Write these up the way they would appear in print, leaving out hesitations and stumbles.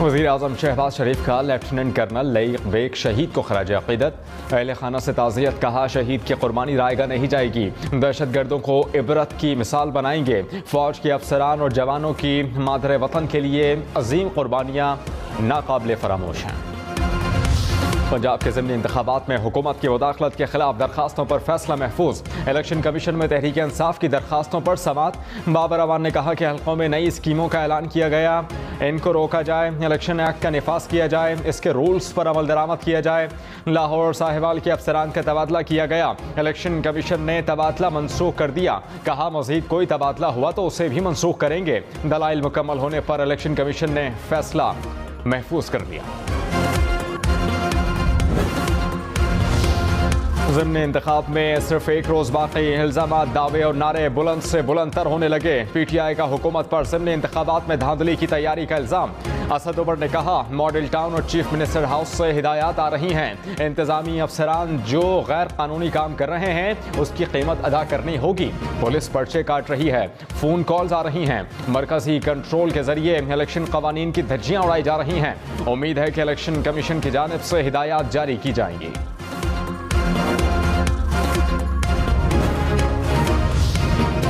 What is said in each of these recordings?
वज़ीर-ए-आज़म शहबाज शरीफ का lieutenant colonel Laeeq bag शहीद को खराज अक़ीदत। अहले खाना से ताज़ियत, कहा शहीद की कुर्बानी रायगा नहीं जाएगी। दहशतगर्दों को इबरत की मिसाल बनाएंगे। फ़ौज के अफसरान और जवानों की मादरे वतन के लिए अजीम कुर्बानियाँ नाकाबिले फरामोश हैं। पंजाब के ज़िमनी इंतखाबात में हुकूमत की मुदाखलत के खिलाफ दरखास्तों पर फैसला महफूज। इलेक्शन कमीशन में तहरीक इंसाफ की दरखास्तों पर समाअत। बाबर अवान ने कहा कि हल्कों में नई स्कीमों का ऐलान किया गया, इनको रोका जाए, इलेक्शन एक्ट का निफाज किया जाए, इसके रूल्स पर अमल दरामद किया जाए। लाहौर और साहिवाल के अफसरान का तबादला किया गया। इलेक्शन कमीशन ने तबादला मनसूख कर दिया, कहा मजीद कोई तबादला हुआ तो उसे भी मनसूख करेंगे। दलाइल मुकम्मल होने पर इलेक्शन कमीशन ने फैसला महफूज कर लिया। ज़िमनी इंतखाब में सिर्फ एक रोज़ बाकी, इल्ज़ामात, दावे और नारे बुलंद से बुलंद तर होने लगे। PTI का हुकूमत पर ज़िमनी इंतखाबात में धांधली की तैयारी का इल्ज़ाम। असद उमर ने कहा मॉडल टाउन और चीफ मिनिस्टर हाउस से हिदायत आ रही हैं, इंतज़ामी अफसरान जो गैर कानूनी काम कर रहे हैं उसकी कीमत अदा करनी होगी। पुलिस पर्चे काट रही है, फ़ोन कॉल्स आ रही हैं, मरकज़ी कंट्रोल के जरिए इलेक्शन कवानीन की धज्जियाँ उड़ाई जा रही हैं। उम्मीद है कि इलेक्शन कमीशन की जानिब से हिदायत जारी की जाएंगी।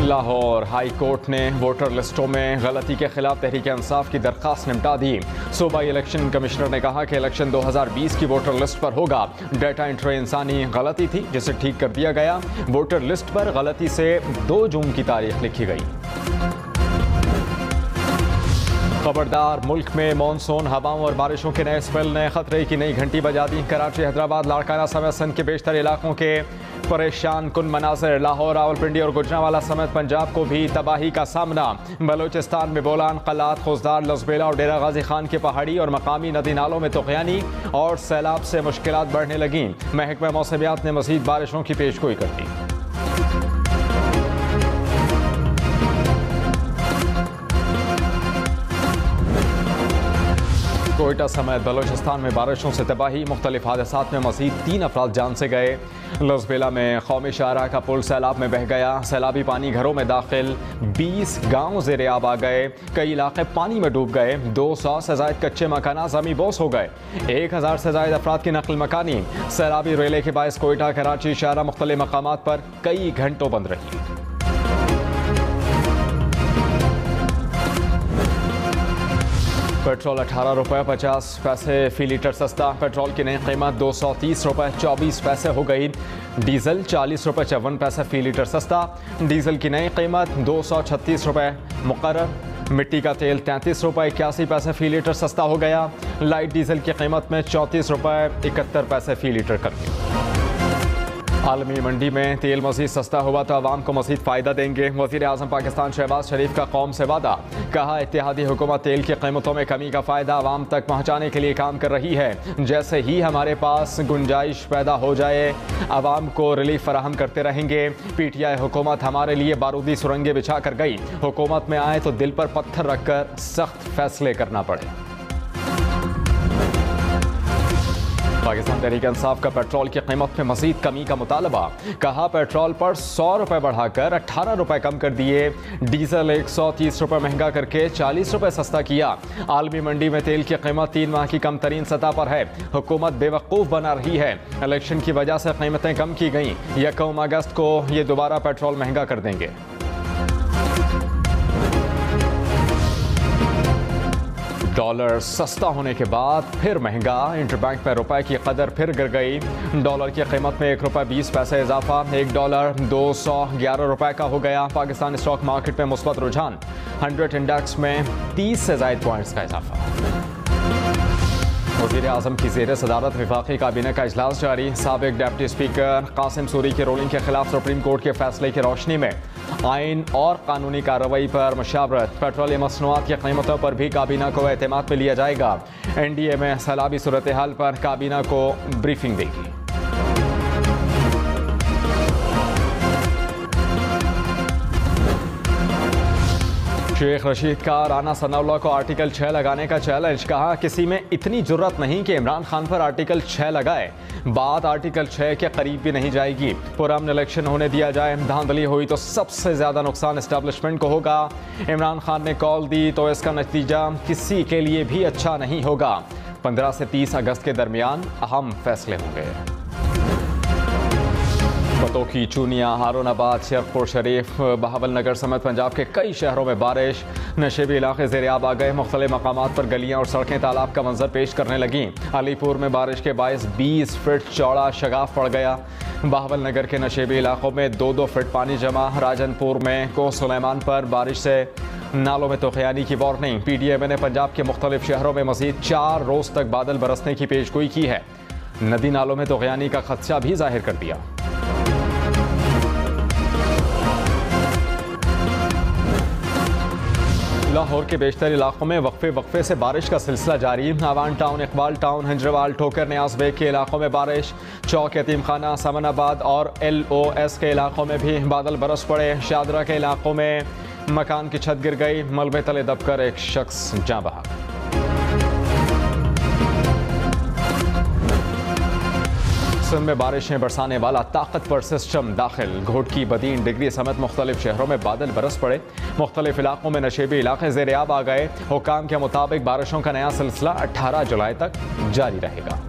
लाहौर हाई कोर्ट ने वोटर लिस्टों में गलती के खिलाफ तहरीक इंसाफ की दरखास्त निपटा दी। सूबाई इलेक्शन कमिश्नर ने कहा कि इलेक्शन 2020 की वोटर लिस्ट पर होगा। डेटा एंट्री इंसानी गलती थी जिसे ठीक कर दिया गया। वोटर लिस्ट पर गलती से 2 जून की तारीख लिखी गई। खबरदार, मुल्क में मानसून हवाओं और बारिशों के नए स्पेल ने खतरे की नई घंटी बजा दी। कराची, हैदराबाद, लाड़काना समेत सिंध के बेशतर इलाकों के परेशान कुन मनाज़िर। लाहौर, रावलपिंडी और गुजरांवाला समेत पंजाब को भी तबाही का सामना। बलोचिस्तान में बोलान, कलात, खुजदार, लजबेला और डेरा गाजी खान के पहाड़ी और मकामी नदी नालों में तुग़यानी और सैलाब से मुश्किलात बढ़ने लगीं। महकमा मौसमियात ने मज़ीद बारिशों की पेशगोई कर दी। कोयटा समेत बलोचिस्तान में बारिशों से तबाही, मुख्तलिफ हादसात में मज़ीद 3 अफराद जान से गए। लजबेला में कौमी शाहराह का पुल सैलाब में बह गया। सैलाबी पानी घरों में दाखिल, 20 गाँव ज़ेरे आब आ गए। कई इलाके पानी में डूब गए। 200 से ज़ायद कच्चे मकाना ज़मी बोस हो गए। 1000 से ज़ायद अफराद की नकल मकानी। सैलाबी रेले के बायस कोयटा, कराची शाहराह मुख्तलिफ मकामात पर कई घंटों बंद रही। पेट्रोल 18 रुपये 50 पैसे फ़ी लीटर सस्ता। पेट्रोल की नई कीमत 230 रुपये 24 पैसे हो गई। डीजल 40 रुपये 54 पैसे फ़ी लीटर सस्ता। डीजल की नई कीमत 236 रुपये मुकर्रर। मिट्टी का तेल 33 रुपये 81 पैसे फ़ी लीटर सस्ता हो गया। लाइट डीजल की कीमत में 34 रुपये 71 पैसे फ़ी लीटर कर दी। आलमी मंडी में तेल मज़ीद सस्ता हुआ तो आवाम को मज़ीद फ़ायदा देंगे। वज़ीर-ए-आज़म पाकिस्तान शहबाज शरीफ का कौम से वादा। कहा इत्तेहादी हुकूमत तेल की कीमतों में कमी का फ़ायदा आवाम तक पहुँचाने के लिए काम कर रही है। जैसे ही हमारे पास गुंजाइश पैदा हो जाए आवाम को रिलीफ फराहम करते रहेंगे। PTI हुकूमत हमारे लिए बारूदी सुरंगें बिछा कर गई। हुकूमत में आए तो दिल पर पत्थर रख कर सख्त फैसले करना पड़े। पाकिस्तान तहरीक इंसाफ का पेट्रोल की कीमत में मज़ीद कमी का मुतालबा। कहा पेट्रोल पर 100 रुपये बढ़ाकर 18 रुपये कम कर दिए। डीजल 130 रुपये महंगा करके 40 रुपये सस्ता किया। आलमी मंडी में तेल की कीमत 3 माह की कम तरीन सतह पर है। हुकूमत बेवकूफ़ बना रही है। इलेक्शन की वजह से कीमतें कम की गईं। 1 अगस्त को ये दोबारा पेट्रोल महंगा कर देंगे। डॉलर सस्ता होने के बाद फिर महंगा। इंटरबैंक में रुपए की कदर फिर गिर गई। डॉलर की कीमत में 1 रुपये 20 पैसे इजाफा। 1 डॉलर 211 रुपए का हो गया। पाकिस्तान स्टॉक मार्केट में मुस्बत रुझान। 100 इंडेक्स में 30 से ज़ायद पॉइंट्स का इजाफा। वज़ीर-ए-आज़म की ज़ेर सदारत वफाकी काबीना का इजलास जारी। साबिक डिप्टी स्पीकर कासिम सूरी की रूलिंग के खिलाफ सुप्रीम कोर्ट के फैसले की रोशनी में आइन और कानूनी कार्रवाई पर मशावरत। पेट्रोलियम मसनूआत की कीमतों पर भी काबीना को एतमाद में लिया जाएगा। NDA में सैलाबी सूरत हाल पर काबीना को ब्रीफिंग देगी। शेख रशीद का राना सनाउल्लाह को आर्टिकल 6 लगाने का चैलेंज। कहा किसी में इतनी जुर्रत नहीं कि इमरान खान पर आर्टिकल 6 लगाए। बात आर्टिकल 6 के करीब भी नहीं जाएगी। पुरअमन इलेक्शन होने दिया जाए, धांधली हुई तो सबसे ज्यादा नुकसान एस्टेब्लिशमेंट को होगा। इमरान खान ने कॉल दी तो इसका नतीजा किसी के लिए भी अच्छा नहीं होगा। 15 से 30 अगस्त के दरमियान अहम फैसले होंगे। पतों की चूनियाँ, हारूनाबाद, शेरपुर शरीफ, बहावलनगर समेत पंजाब के कई शहरों में बारिश। नशेबी इलाके ज़ेर-ए-आब आ गए। मुख्तलिफ मकामात पर गलियाँ और सड़कें तालाब का मंजर पेश करने लगीं। अलीपुर में बारिश के बायस 20 फीट चौड़ा शगाफ पड़ गया। बहावलनगर के नशेबी इलाकों में 2-2 फीट पानी जमा। राजनपुर में को सुलेमान पर बारिश से नालों में तूफ़ानी की वार्निंग। PDMA ने पंजाब के मुख्तलिफ शहरों में मज़ीद 4 रोज़ तक बादल बरसने की पेशगोई की है। नदी नालों में तूफ़ानी का खदशा भी जाहिर कर दिया। लाहौर के बेशतर इलाकों में वक्फे से बारिश का सिलसिला जारी। आवान टाउन, इकबाल टाउन, हंजरवाल, ठोकर, न्याज बेग के इलाकों में बारिश। चौक, यतीम खाना, समनाबाद और LOS के इलाकों में भी बादल बरस पड़े। शादरा के इलाकों में मकान की छत गिर गई। मलबे तले दबकर एक शख्स जाँ बहक। सिंध में बारिशें बरसाने वाला ताकतवर सिस्टम दाखिल। घोटकी, बदीन, डिग्री समेत मुख्तलिफ शहरों में बादल बरस पड़े। मुख्तलिफ इलाकों में नशेबी इलाके ज़ेर-ए-आब आ गए। हुकाम के मुताबिक बारिशों का नया सिलसिला 18 जुलाई तक जारी रहेगा।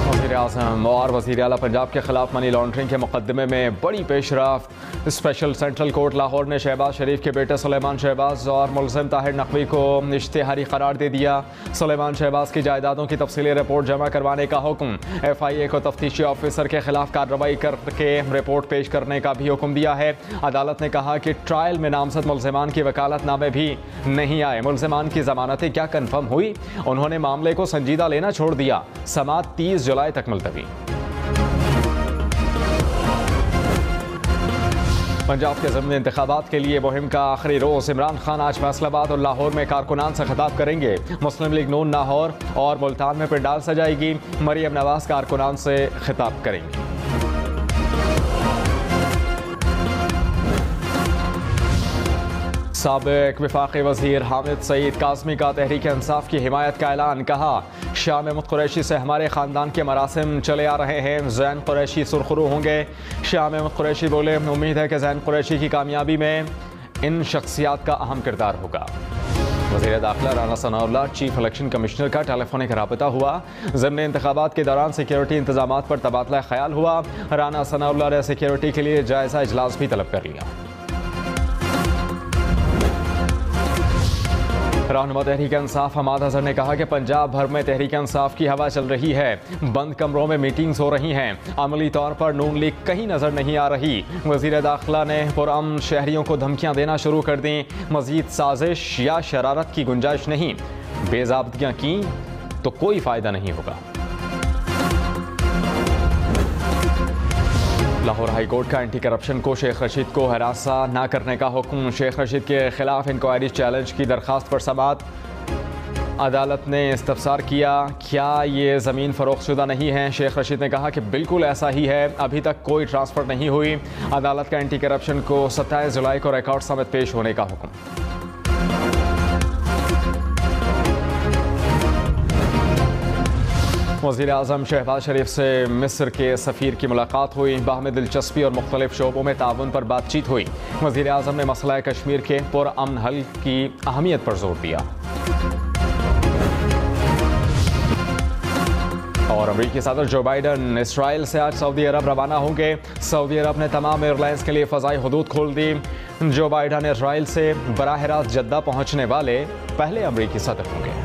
वज़ीर-ए-आज़म और वज़ीर आला पंजाब के खिलाफ मनी लॉन्ड्रिंग के मुकदमे में बड़ी पेशरफ्त। स्पेशल सेंट्रल कोर्ट लाहौर ने शहबाज शरीफ के बेटे सुलेमान शहबाज और मुलज़िम ताहिर नकवी को इश्तिहारी करार दे दिया। सुलेमान शहबाज की जायदादों की तफसीली रिपोर्ट जमा करवाने का हुक्म। FIA को तफ्तीशी ऑफिसर के खिलाफ कार्रवाई करके रिपोर्ट पेश करने का भी हुक्म दिया है। अदालत ने कहा कि ट्रायल में नामजद मुलज़िमान की वकालतनामे भी नहीं आए। मुलज़िमान की जमानतें क्या कन्फर्म हुई? उन्होंने मामले को संजीदा लेना छोड़ दिया। समाअत 30 जुलाई तक मुलतवी। पंजाब के ज़िमनी इंतखाबात के लिए मुहिम का आखिरी रोज़। इमरान खान आज फैसलाबाद और लाहौर में कारकुनान से खिताब करेंगे। मुस्लिम लीग नून लाहौर और मुल्तान में पंडाल सजाएगी। मरियम नवाज कारकुनान से खिताब करेंगी। साबिक वफाकी वज़ीर हामिद सईद काज़मी का तहरीक इंसाफ की हिमायत का ऐलान। कहा शाह महमूद कुरैशी से हमारे ख़ानदान के मरासिम चले आ रहे हैं। ज़ैन कुरैशी सुरखरू होंगे। शाह महमूद कुरैशी बोले, उम्मीद है कि ज़ैन कुरैशी की कामयाबी में इन शख्सियात का अहम किरदार होगा। वज़ीर दाखिला Rana Sanaullah, chief election commissioner का टेलीफोनिक राबता हुआ। ज़िमनी इंतखाबात के दौरान सिक्योरिटी इंतजामात पर तबादला ख्याल हुआ। राना सनाउल्लाह ने सिक्योरिटी के लिए जायज़ा इजलास भी तलब कर लिया। रहनुमा तहरीक इंसाफ हमाद अजहर ने कहा कि पंजाब भर में तहरीक इंसाफ की हवा चल रही है। बंद कमरों में मीटिंग्स हो रही हैं। अमली तौर पर नून लीग कहीं नजर नहीं आ रही। वज़ीर दाखिला ने पुरअमन शहरियों को धमकियां देना शुरू कर दी। मजीद साजिश या शरारत की गुंजाइश नहीं। बेज़ाब्तियां की तो कोई फ़ायदा नहीं होगा। लाहौर हाई कोर्ट का एंटी करप्शन को शेख रशीद को हरासा न करने का हुक्म। शेख रशीद के खिलाफ इंक्वायरी चैलेंज की दरख्वास्त पर समाअत। अदालत ने इस्तफसार किया, क्या ये ज़मीन फ़रोख्तशुदा नहीं है? शेख रशीद ने कहा कि बिल्कुल ऐसा ही है, अभी तक कोई ट्रांसफ़र नहीं हुई। अदालत का एंटी करप्शन को 27 जुलाई को रिकॉर्ड समेत पेश होने का हुक्म। वज़ीर आज़म शहबाज शरीफ से मिस्र के सफ़ीर की मुलाकात हुई। बाहमी दिलचस्पी और मुख्तलिफ शोबों में ताउन पर बातचीत हुई। वज़ीर आज़म ने मसला कश्मीर के पुरअमन हल की अहमियत पर जोर दिया। और अमरीकी सदर जो बाइडन इसराइल से आज सऊदी अरब रवाना होंगे। सऊदी अरब ने तमाम एयरलाइंस के लिए फ़ज़ाई हदूद खोल दी। जो बाइडन इसराइल से बराह रास्त जद्दा पहुँचने वाले पहले अमरीकी सदर होंगे।